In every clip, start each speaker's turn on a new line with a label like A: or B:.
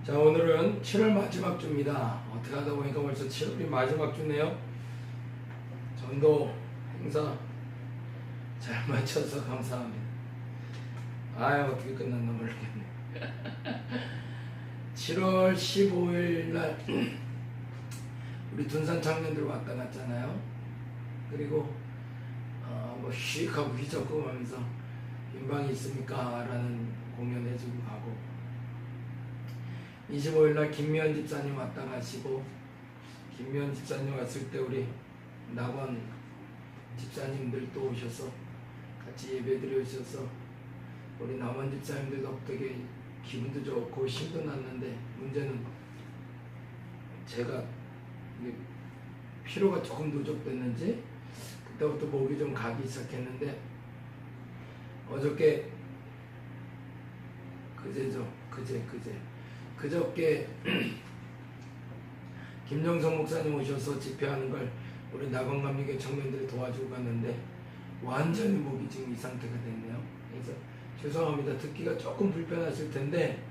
A: 자, 오늘은 7월 마지막 주입니다. 어떻게 하다 보니까 벌써 7월이 마지막 주네요. 전도 행사 잘 마쳐서 감사합니다. 어떻게 끝났나 모르겠네. 7월 15일 날 우리 둔산 청년들 왔다 갔잖아요. 그리고 휙 하고 휘젓고 하면서 빈방이 있습니까? 라는 공연 해주고 가고, 25일 날 김미연 집사님 왔다 가시고, 김미연 집사님 왔을 때 우리 낙원 집사님들 또 오셔서 같이 예배 드려주셔서 우리 남원 집사님들 덕분에 기분도 좋고 힘도 났는데, 문제는 제가 피로가 조금 누적됐는지 그때부터 목이 좀 가기 시작했는데, 어저께 그저께 김정성 목사님 오셔서 집회하는 걸 우리 낙원감리교 청년들이 도와주고 갔는데 완전히 목이 지금 이 상태가 됐네요. 그래서 죄송합니다. 듣기가 조금 불편하실 텐데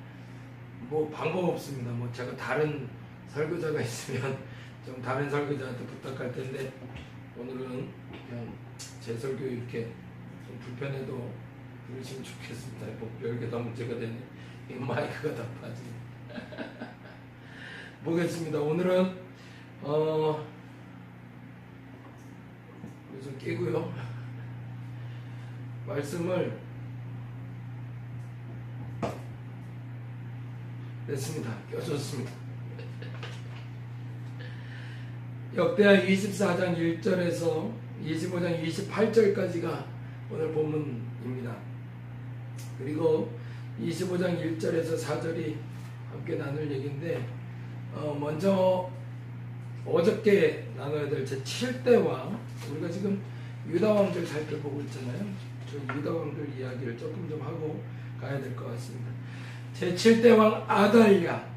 A: 뭐 방법 없습니다. 뭐 제가 다른 설교자가 있으면 좀 다른 설교자한테 부탁할 텐데, 오늘은 그냥 제 설교 이렇게 좀 불편해도 들으시면 좋겠습니다. 뭐 별게 다 문제가 되네. 이 마이크가 다 빠지네. 보겠습니다. 오늘은 좀 끼고요. 말씀을 냈습니다. 껴줬습니다. 역대하 24장 1절에서 25장 28절까지가 오늘 본문입니다. 그리고 25장 1절에서 4절이 함께 나눌 얘기인데, 먼저 어저께 나눠야 될 제 7대 왕, 우리가 지금 유다 왕들 살펴보고 있잖아요. 저 유다 왕들 이야기를 조금 좀 하고 가야 될 것 같습니다. 제 7대 왕 아달랴,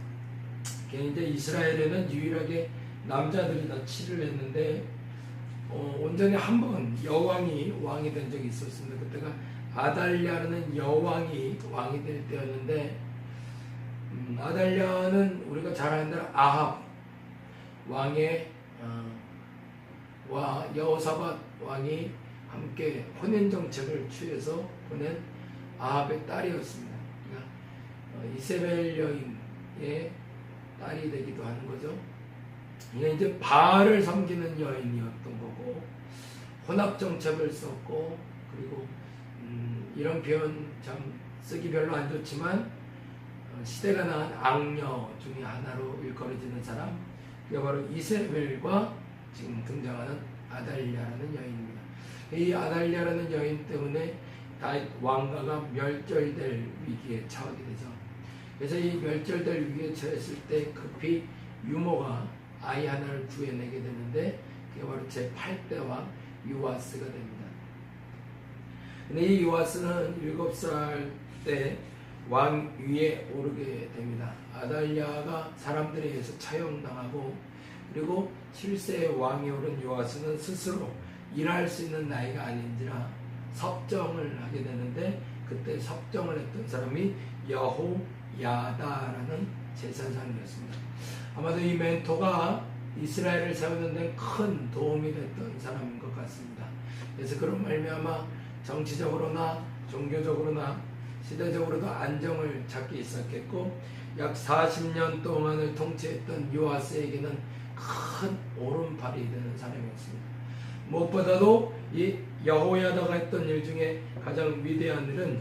A: 이제 이스라엘에는 유일하게 남자들이 다 치를 했는데, 온전히 한 번 여왕이 왕이 된 적이 있었습니다. 그때가 아달랴라는 여왕이 왕이 될 때였는데, 아달랴는 우리가 잘 아는 대로 아합 왕의 여호사밧 왕이 함께 혼인 정책을 취해서 보낸 아합의 딸이었습니다. 그러니까 이세벨 여인의 딸이 되기도 하는 거죠. 이게 이제 바알을 섬기는 여인이었던 거고, 혼합 정책을 썼고, 그리고 이런 표현 참 쓰기 별로 안 좋지만 시대가 낳은 악녀 중에 하나로 일컬어지는 사람, 그게 바로 이세벨과 지금 등장하는 아달랴라는 여인입니다. 이 아달랴라는 여인 때문에 다윗 왕가가 멸절될 위기에 처하게 되죠. 그래서 이 멸절될 위기에 처했을 때 급히 유모가 아이 하나를 구해내게 되는데, 그게 바로 제8대 왕 요아스가 됩니다. 근데 이 요아스는 7살 때 왕 위에 오르게 됩니다. 아달랴가 사람들에 의해서 차용당하고, 그리고 7세의 왕이 오른 요아스는 스스로 일할 수 있는 나이가 아닌지라 섭정을 하게 되는데, 그때 섭정을 했던 사람이 여호야다라는 제사장이었습니다. 아마도 이 멘토가 이스라엘을 세우는 데 큰 도움이 됐던 사람인 것 같습니다. 그래서 그런 말미암아 정치적으로나 종교적으로나 시대적으로도 안정을 찾기 시작했고, 약 40년 동안을 통치했던 요아스에게는 큰 오른팔이 되는 사람이었습니다. 무엇보다도 이 여호야다가 했던 일 중에 가장 위대한 일은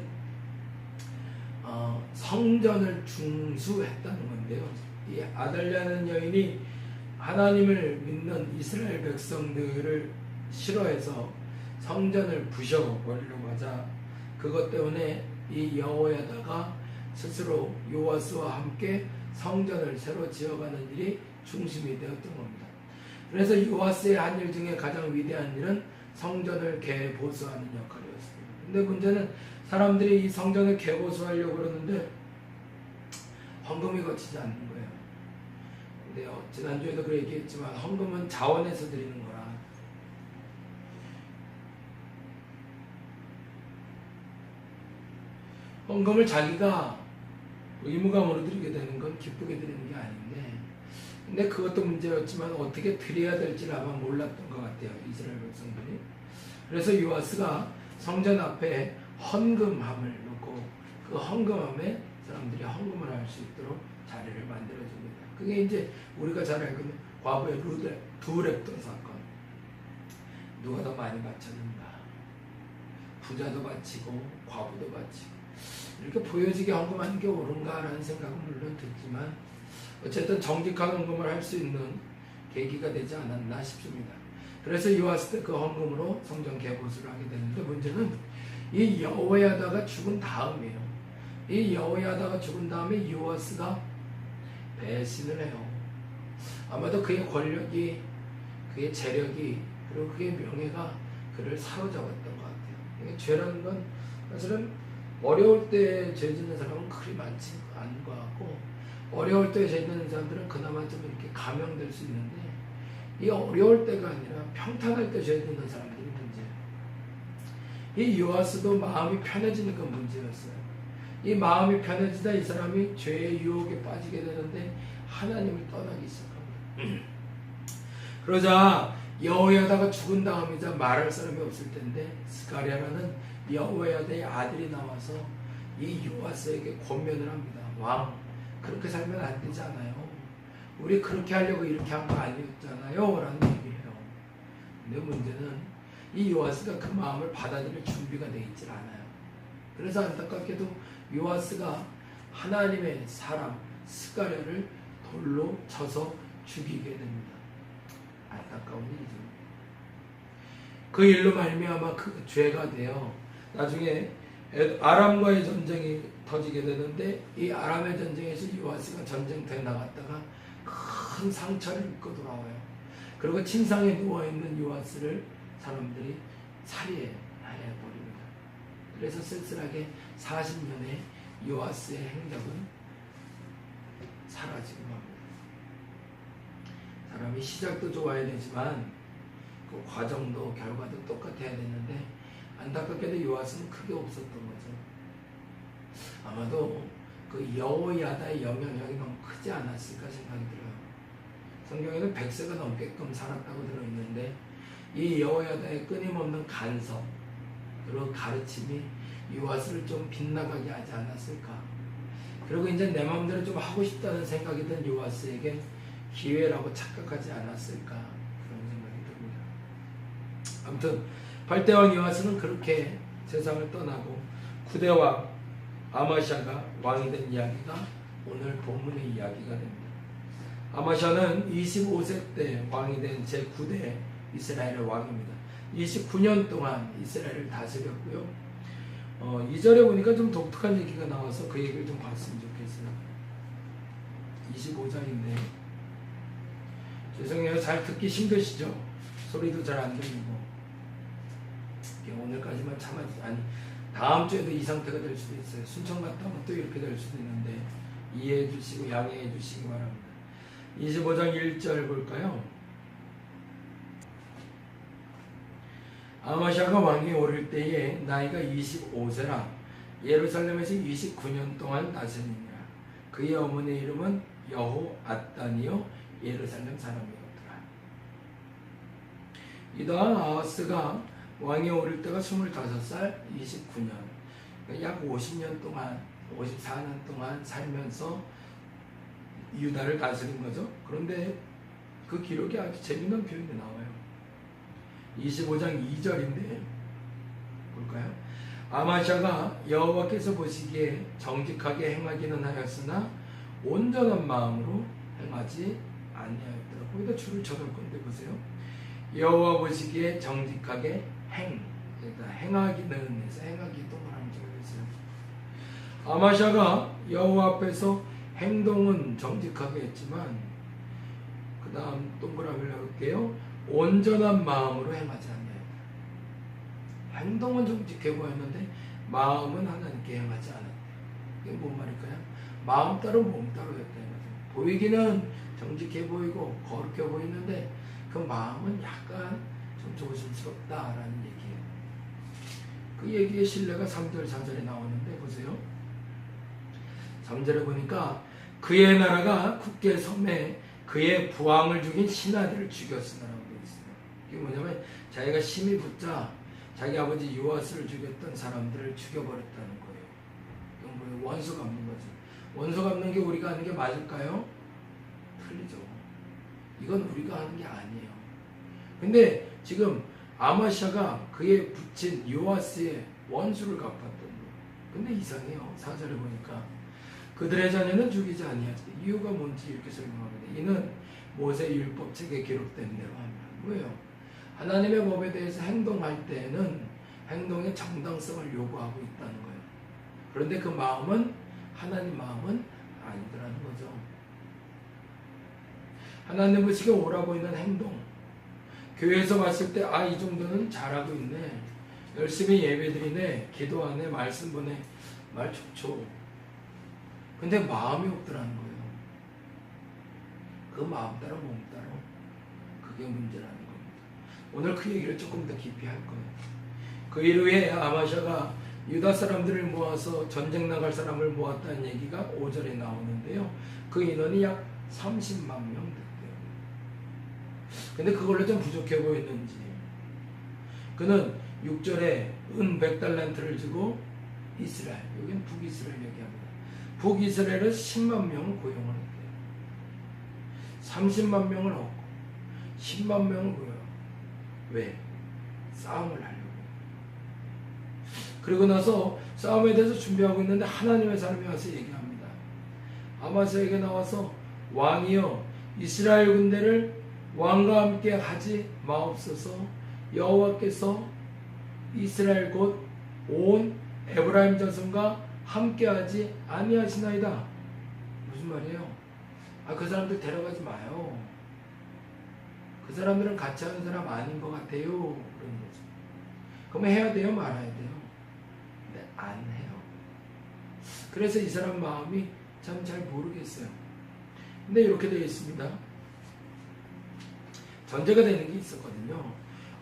A: 성전을 중수했다는 건데요. 이 아달랴는 여인이 하나님을 믿는 이스라엘 백성들을 싫어해서 성전을 부셔버리려고 하자, 그것 때문에 이 여호야다가 스스로 요아스와 함께 성전을 새로 지어가는 일이 중심이 되었던 겁니다. 그래서 요아스의 한 일 중에 가장 위대한 일은 성전을 개보수하는 역할이었습니다. 근데 문제는 사람들이 이 성전을 개보수하려고 그러는데 헌금이 거치지 않는 거예요. 근데 지난주에도 그 얘기했지만 헌금은 자원에서 드리는 거라. 헌금을 자기가 의무감으로 드리게 되는 건 기쁘게 드리는 게 아닌데, 근데 그것도 문제였지만 어떻게 드려야 될지를 아마 몰랐던 것 같아요, 이스라엘 백성들이. 그래서 요아스가 성전 앞에 헌금함을 놓고 그 헌금함에 사람들이 헌금을 할 수 있도록 자리를 만들어줍니다. 그게 이제 우리가 잘 알고 있는 과부의 두렙돈 사건. 누가 더 많이 바쳤는가? 부자도 바치고 과부도 바치고 이렇게 보여지게 헌금하는 게 옳은가라는 생각은 물론 듣지만 어쨌든 정직한 헌금을 할 수 있는 계기가 되지 않았나 싶습니다. 그래서 요아스 때 그 헌금으로 성전 개보수를 하게 되는데, 문제는 이 여호야다가 죽은 다음이에요. 이 여호야다가 죽은 다음에 요아스가 배신을 해요. 아마도 그의 권력이, 그의 재력이, 그리고 그의 명예가 그를 사로잡았던 것 같아요. 죄라는 건 사실은 어려울 때 죄 짓는 사람은 그리 많지 않은 것 같고, 어려울 때 죄 짓는 사람들은 그나마 좀 이렇게 감형될 수 있는데, 이 어려울 때가 아니라 평탄할 때 죄 짓는 사람들이 문제예요. 이 요아스도 마음이 편해지는 건 문제였어요. 이 마음이 편해지다 이 사람이 죄의 유혹에 빠지게 되는데 하나님을 떠나기 시작합니다. 그러자 여호야다가 죽은 다음이자 말할 사람이 없을 텐데 스가랴라는 여호야다의 아들이 나와서 이 요아스에게 권면을 합니다. 왕, 그렇게 살면 안 되잖아요. 우리 그렇게 하려고 이렇게 한 거 아니었잖아요 라는 얘기를 해요. 근데 문제는 이 요아스가 그 마음을 받아들일 준비가 되어 있질 않아요. 그래서 안타깝게도 요아스가 하나님의 사람 스가랴를 돌로 쳐서 죽이게 됩니다. 안타까운 일이죠. 그 일로 말미암아 그 죄가 되어 나중에 아람과의 전쟁이 터지게 되는데, 이 아람의 전쟁에서 요아스가 전쟁터에 나갔다가 큰 상처를 입고 돌아와요. 그리고 침상에 누워있는 요아스를 사람들이 살해해버립니다. 그래서 쓸쓸하게 40년의 요아스의 행적은 사라지고 맙니다. 사람이 시작도 좋아야 되지만 그 과정도 결과도 똑같아야 되는데, 안타깝게도 요아스는 크게 없었던 거죠. 아마도 그 여호야다의 영향력이 너무 크지 않았을까 생각이 들어요. 성경에는 100세가 넘게끔 살았다고 들어있는데, 이 여호야다의 끊임없는 간섭 그리고 가르침이 요아스를 좀 빗나가게 하지 않았을까. 그리고 이제 내 마음대로 좀 하고 싶다는 생각이 든 요아스에게 기회라고 착각하지 않았을까, 그런 생각이 듭니다. 아무튼 8대왕 요아스는 그렇게 세상을 떠나고 9대왕 아마샤가 왕이 된 이야기가 오늘 본문의 이야기가 됩니다. 아마샤는 25세 때 왕이 된 제9대 이스라엘의 왕입니다. 29년 동안 이스라엘을 다스렸고요. 2절에 보니까 좀 독특한 얘기가 나와서 그 얘기를 좀 봤으면 좋겠어요. 25장인데 죄송해요. 잘 듣기 힘드시죠? 소리도 잘 안 들리고. 오늘까지만 참아주지. 아니, 다음 주에도 이 상태가 될 수도 있어요. 순천 갔다 오면 또 이렇게 될 수도 있는데 이해해 주시고 양해해 주시기 바랍니다. 25장 1절 볼까요? 아마샤가 왕이 오를 때에 나이가 25세라 예루살렘에서 29년 동안 다스리니라. 그의 어머니 이름은 여호앗단이요 예루살렘 사람이었더라. 이다음 아하스가 왕이 오를 때가 25살 29년, 약 50년 동안 54년 동안 살면서 유다를 다스린 거죠. 그런데 그 기록이 아주 재미난 표현이 나와요. 25장 2절인데 볼까요? 아마샤가 여호와께서 보시기에 정직하게 행하기는 하였으나 온전한 마음으로 행하지 아니하였더라. 거기다 줄을 쳐놓을 건데 보세요. 여호와 보시기에 정직하게 그러니까 행하기는 해서 행하기 동그라미 적혀있어요. 아마샤가 여호와 앞에서 행동은 정직하게 했지만 그 다음 동그라미를 해볼게요. 온전한 마음으로 행하지 않나요? 행동은 정직해 보였는데 마음은 하나님께 행하지 않았대요. 이게 뭔 말일까요? 마음 따로 몸 따로였다는 거죠. 보이기는 정직해 보이고 거룩해 보이는데 그 마음은 약간 좀 조심스럽다라는 얘기예요. 그 얘기의 신뢰가 3절 4절에 나오는데 보세요. 3절에 보니까 그의 나라가 굳게 섬에 그의 부왕을 죽인 신하들을 죽였으나라고 되어 있어요. 이게 뭐냐면 자기가 힘이 붙자 자기 아버지 요아스를 죽였던 사람들을 죽여버렸다는 거예요. 이건 뭐예요? 원수 갚는 거죠. 원수 갚는 게 우리가 하는 게 맞을까요? 틀리죠. 이건 우리가 하는 게 아니에요. 근데 지금 아마샤가 그의 붙인 요아스의 원수를 갚았던 거예요. 근데 이상해요. 4절에 보니까 그들의 자녀는 죽이지 아니하지. 이유가 뭔지 이렇게 설명합니다. 이는 모세 율법책에 기록된 대로 합니다. 뭐예요? 하나님의 법에 대해서 행동할 때에는 행동의 정당성을 요구하고 있다는 거예요. 그런데 그 마음은 하나님 마음은 아니더라는 거죠. 하나님 보시기에 옳아 보이는 행동, 교회에서 봤을 때 이 정도는 잘하고 있네, 열심히 예배드리네, 기도하네, 말씀 보내, 말 좋죠. 근데 마음이 없더라는 거예요. 그 마음 따라 몸 따라 그게 문제라는 겁니다. 오늘 그 얘기를 조금 더 깊이 할 거예요. 그 일 후에 아마샤가 유다 사람들을 모아서 전쟁 나갈 사람을 모았다는 얘기가 5절에 나오는데요. 그 인원이 약 30만 명 됐대요. 근데 그걸로 좀 부족해 보였는지 그는 6절에 은 100달란트를 주고 이스라엘, 여기는 북이스라엘 얘기합니다. 북이스라엘은 10만 명을 고용을 했대요. 30만 명을 얻고 10만 명을 고용. 왜? 싸움을 하려고. 그리고 나서 싸움에 대해서 준비하고 있는데 하나님의 사람이 와서 얘기합니다. 아마사에게 나와서 왕이여 이스라엘 군대를 왕과 함께 하지 마옵소서. 여호와께서 이스라엘 곧 온 에브라임 자손과 함께하지 아니하시나이다. 무슨 말이에요? 그 사람들 데려가지 마요. 그 사람들은 같이 하는 사람 아닌 것 같아요. 그런 거죠. 그러면 해야 돼요? 말아야 돼요? 근데 안 해요. 그래서 이 사람 마음이 참 잘 모르겠어요. 근데 이렇게 되어 있습니다. 전제가 되는 게 있었거든요.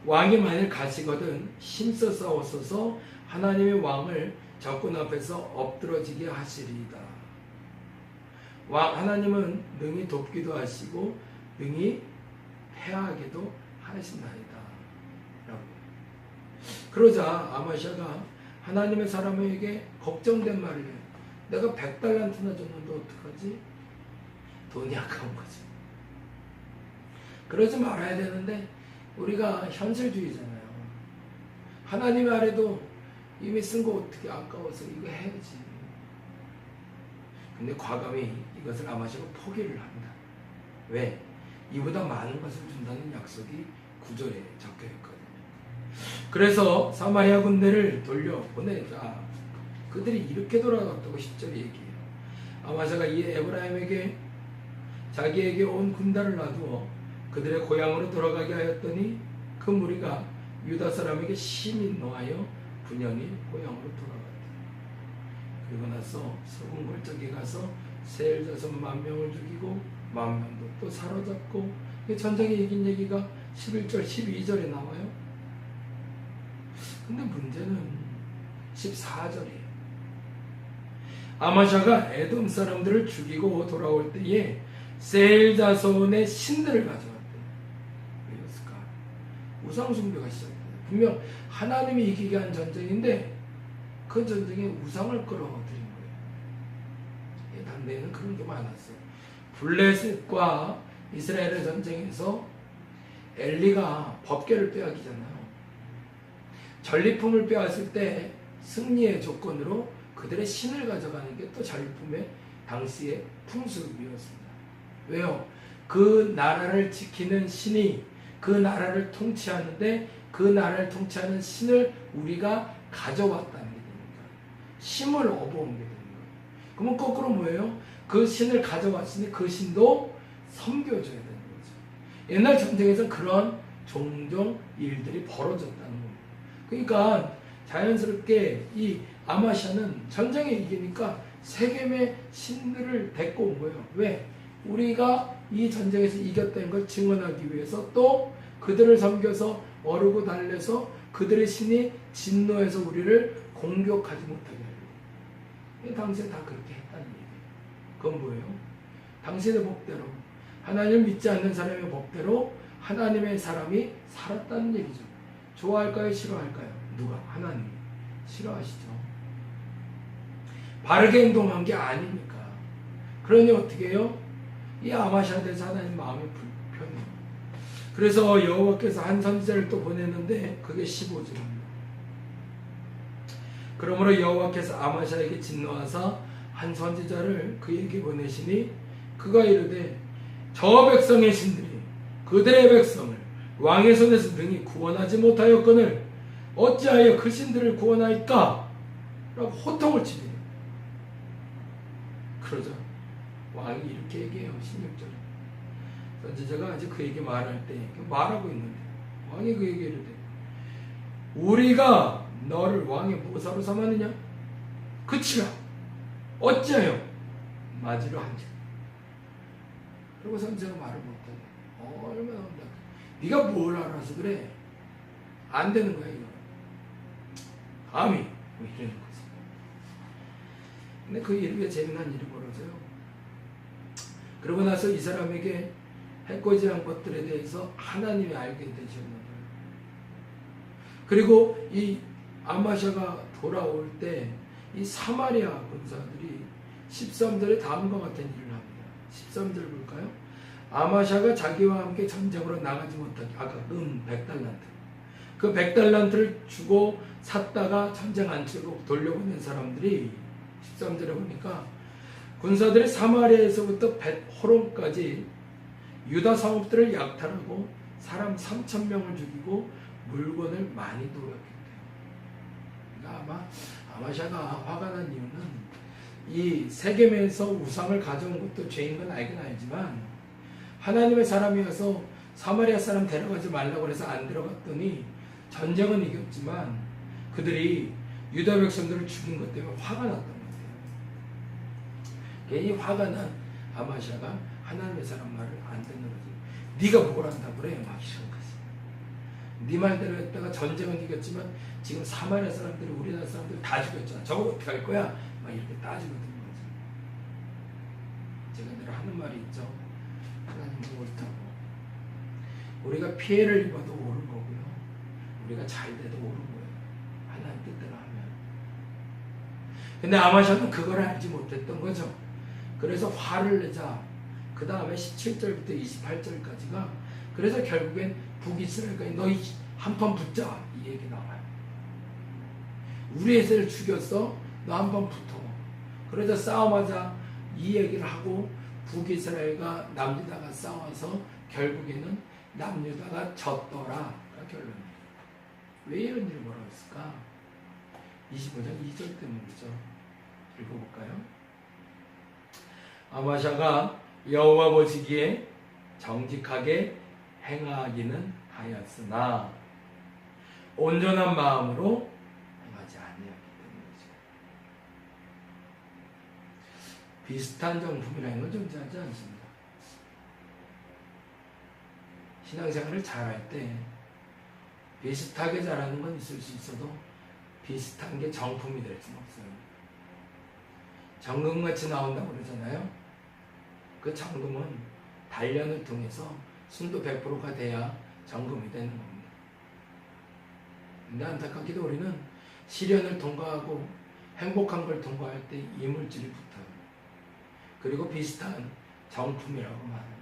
A: 왕이 만일 가시거든 힘써 싸웠어서 하나님의 왕을 적군 앞에서 엎드러지게 하시리이다. 하나님은 능히 돕기도 하시고 능히 패하게도 하시나이다. 라고. 그러자 아마샤가 하나님의 사람에게 걱정된 말을 해요. 내가 100달란트나 줬는데 어떡하지? 돈이 아까운 거죠. 그러지 말아야 되는데 우리가 현실주의잖아요. 하나님 아래도 이미 쓴 거 어떻게 아까워서 이거 해야지. 근데 과감히 이것을 아마샤가 포기를 합니다. 왜? 이보다 많은 것을 준다는 약속이 9절에 적혀있거든요. 그래서 사마리아 군대를 돌려보내자. 그들이 이렇게 돌아갔다고 10절에 얘기해요. 아마샤가 이 에브라임에게 자기에게 온 군단을 놔두어 그들의 고향으로 돌아가게 하였더니 그 무리가 유다 사람에게 심히 노하여 분연히 고향으로 돌아갔다. 그리고 나서 서군 골짜기에 가서 세일 자손 10,000명을 죽이고 10,000명도 또 사로잡고, 전쟁에 이긴 얘기가 11절 12절에 나와요. 근데 문제는 14절이에요. 아마샤가 에돔 사람들을 죽이고 돌아올 때에 세일 자손의 신들을 가져왔대요. 왜였을까? 우상 숭배가 시작돼요. 분명 하나님이 이기게 한 전쟁인데 그 전쟁에 우상을 끌어들인 거예요. 당대에는 그런 게 많았어요. 블레셋과 이스라엘의 전쟁에서 엘리가 법궤를 빼앗기잖아요. 전리품을 빼앗을 때 승리의 조건으로 그들의 신을 가져가는 게 또 전리품의 당시의 풍습이었습니다. 왜요? 그 나라를 지키는 신이 그 나라를 통치하는데 그 나라를 통치하는 신을 우리가 가져왔다는 게 됩니다. 심을 업어온 게 되는 거예요. 그러면 거꾸로 뭐예요? 그 신을 가져왔으니 그 신도 섬겨줘야 되는 거죠. 옛날 전쟁에서 그런 종종 일들이 벌어졌다는 겁니다. 그러니까 자연스럽게 이 아마샤는 전쟁에 이기니까 세겜의 신들을 데리고 온 거예요. 왜? 우리가 이 전쟁에서 이겼다는 걸 증언하기 위해서, 또 그들을 섬겨서 어르고 달래서 그들의 신이 진노해서 우리를 공격하지 못하게 하려고. 당시에 다 그렇게 했다는 얘기예요. 그건 뭐예요? 당신의 법대로, 하나님을 믿지 않는 사람의 법대로 하나님의 사람이 살았다는 얘기죠. 좋아할까요? 싫어할까요? 누가? 하나님이. 싫어하시죠. 바르게 행동한 게 아니니까. 그러니 어떻게 해요? 이 아마샤에 대해서 하나님 마음이 불편해요. 그래서 여호와께서 한 선지자를 또 보냈는데 그게 15절입니다. 그러므로 여호와께서 아마샤에게 진노하사 한 선지자를 그에게 보내시니 그가 이르되 저 백성의 신들이 그들의 백성을 왕의 손에서 능히 구원하지 못하였거늘 어찌하여 그 신들을 구원하였까? 라고 호통을 치네요. 그러자 왕이 이렇게 얘기해요. 16절. 선지자가 아직 그에게 말할 때 말하고 있는데 왕이 그에게 이르되 우리가 너를 왕의 모사로 삼았느냐? 그치라 어찌하여 맞으려 한지. 그리고 선지자가 말을 못하네. 얼마나 온다. 네가 뭘 알아서 그래? 안 되는 거야 이거. 감히 뭐 이러는 거지. 근데 그 일후에 재미난 일이 벌어져요. 그러고 나서 이 사람에게 해코지한 것들에 대해서 하나님이 알게 되셨나 봐요. 그리고 이 아마샤가 돌아올 때 이 사마리아 군사들이 13절에 다음과 같은 일을 합니다. 13절 볼까요? 아마샤가 자기와 함께 전쟁으로 나가지 못하게 아까 100달란트 그 100달란트를 주고 샀다가 전쟁 안 치고 돌려보낸 사람들이 13절에 보니까 군사들이 사마리아에서부터 벳호론까지 유다 성읍들을 약탈하고 사람 3,000명을 죽이고 물건을 많이 도둑했대요. 그러니까 아마 아마샤가 화가 난 이유는 이 세겜에서 우상을 가져온 것도 죄인 건 알긴 알지만 하나님의 사람이어서 사마리아 사람 데려가지 말라고 해서 안 들어갔더니 전쟁은 이겼지만 그들이 유다 백성들을 죽인 것 때문에 화가 났던 것 같아요. 괜히 화가 난 아마샤가 하나님의 사람 말을 안 듣는 거지. 네가 뭘 한다고 그래? 막 이런 거지. 네 말대로 했다가 전쟁은 이겼지만 지금 사마리아 사람들이 우리나라 사람들 다 죽였잖아. 저거 어떻게 할 거야? 막 이렇게 따지고 드는 거죠. 제가 늘 하는 말이 있죠. 하나님은 옳다고. 우리가 피해를 입어도 옳은 거고요. 우리가 잘 돼도 옳은 거예요. 하나님 뜻대로 하면. 근데 아마샤는 그걸 알지 못했던 거죠. 그래서 화를 내자. 그 다음에 17절부터 28절까지가 그래서 결국엔 북이스라엘까지 너희 한판 붙자 이 얘기 나와요. 우리 애들 죽였어? 너 한판 붙어. 그래서 싸움하자 이 얘기를 하고 북이스라엘과 남유다가 싸워서 결국에는 남유다가 졌더라. 결론이에요. 왜 이런 일이 벌어졌을까? 25장 2절 때문이죠. 읽어볼까요? 아마샤가 여호와 보시기에 정직하게 행하기는 하였으나 온전한 마음으로 행하지 아니하기 때문이죠. 비슷한 정품이라는 건 존재하지 않습니다. 신앙생활을 잘할 때 비슷하게 잘하는 건 있을 수 있어도 비슷한 게 정품이 될 수는 없어요. 정금같이 나온다고 그러잖아요. 그 정금은 단련을 통해서 순도 100%가 돼야 정금이 되는 겁니다. 근데 안타깝게도 우리는 시련을 통과하고 행복한 걸 통과할 때 이물질이 붙어요. 그리고 비슷한 정품이라고 말합니다.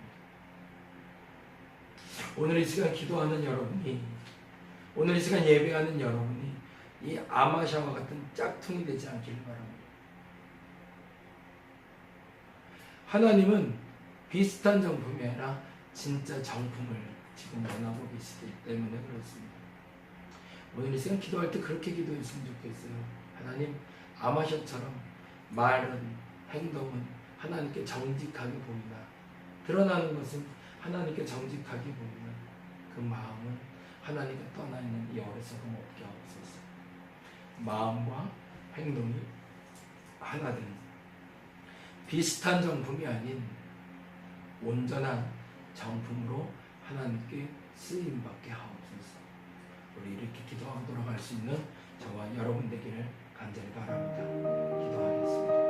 A: 오늘 이 시간 기도하는 여러분이, 오늘 이 시간 예배하는 여러분이 이 아마샤와 같은 짝퉁이 되지 않기를 바랍니다. 하나님은 비슷한 정품이 아니라 진짜 정품을 지금 원하고 계시기 때문에 그렇습니다. 오늘 이 시간 기도할 때 그렇게 기도했으면 좋겠어요. 하나님, 아마샤처럼 말은, 행동은 하나님께 정직하게 보이나, 드러나는 것은 하나님께 정직하게 보이나, 그 마음은 하나님께 떠나 있는 이 어리석음 없게 하옵소서. 마음과 행동이 하나 되는 비슷한 정품이 아닌 온전한 정품으로 하나님께 쓰임받게 하옵소서. 우리 이렇게 기도하고 돌아갈 수 있는 저와 여러분 되기를 간절히 바랍니다. 기도하겠습니다.